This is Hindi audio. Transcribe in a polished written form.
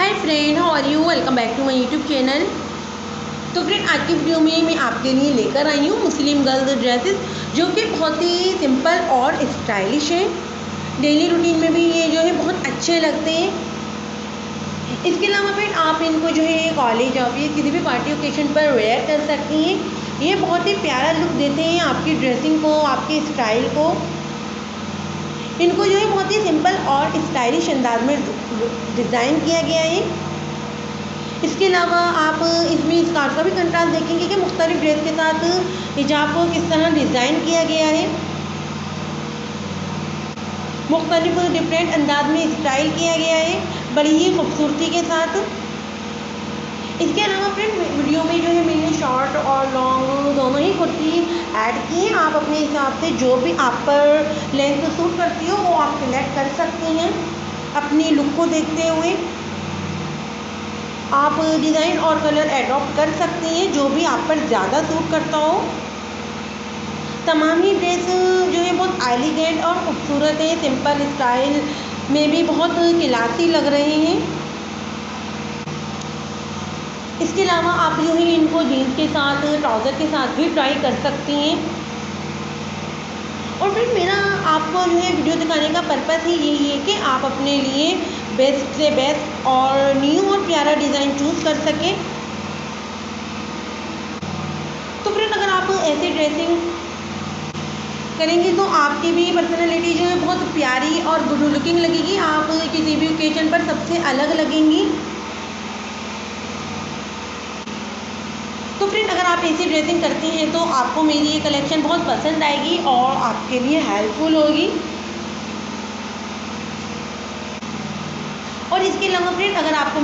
Hi friend, how are you. Welcome back to my YouTube channel. तो फ्रेंड, आज की वीडियो में मैं आपके लिए लेकर आई हूँ मुस्लिम गर्ल्स ड्रेसेस, जो कि बहुत ही सिंपल और स्टाइलिश हैं। डेली रूटीन में भी ये जो है बहुत अच्छे लगते हैं। इसके अलावा फ्रेंड, आप इनको जो है कॉलेज ऑफिस किसी भी पार्टी ओकेजन पर वेयर कर सकती हैं। ये बहुत ही प्यारा लुक देते हैं आपकी ड्रेसिंग को, आपके स्टाइल को। इनको जो है बहुत ही सिंपल और स्टाइलिश अंदाज में डिज़ाइन किया गया है। इसके अलावा आप इसमें स्कार्फ का भी कंट्रास्ट देखेंगे कि मुख्तलिफ ड्रेस के साथ हिजाब को किस तरह डिज़ाइन किया गया है। मुख्तलिफ डिफरेंट अंदाज में स्टाइल किया गया है, बड़ी ही खूबसूरती के साथ। इसके अलावा फ्रेंड, वीडियो में जो है मैंने शॉर्ट और लॉन्ग दोनों ही कुर्ती ऐड की हैं। आप अपने हिसाब से जो भी आप पर लेंथ सूट करती हो वो आप सिलेक्ट कर सकती हैं अपनी लुक को देखते हुए। आप डिज़ाइन और कलर एडॉप्ट कर सकती हैं जो भी आप पर ज़्यादा सूट करता हो। तमाम ही ड्रेस जो है बहुत एलिगेंट और ख़ूबसूरत है, सिंपल स्टाइल में भी बहुत क्लासी लग रहे हैं। इसके अलावा आप जो है इनको जीन्स के साथ, ट्राउज़र के साथ भी ट्राई कर सकती हैं। और फिर मेरा आपको जो है वीडियो दिखाने का पर्पस ही यही है कि आप अपने लिए बेस्ट से बेस्ट और न्यू और प्यारा डिज़ाइन चूज़ कर सकें। तो फ्रेंड, अगर आप ऐसे ड्रेसिंग करेंगी तो आपकी भी पर्सनैलिटी जो है बहुत प्यारी और गुड लुकिंग लगेगी। आप किसी भी ओकेजन पर सबसे अलग लगेंगी। तो फ्रेंड, अगर आप ऐसी ड्रेसिंग करती हैं तो आपको मेरी ये कलेक्शन बहुत पसंद आएगी और आपके लिए हेल्पफुल होगी। और इसके अलावा फ्रेंड, अगर आपको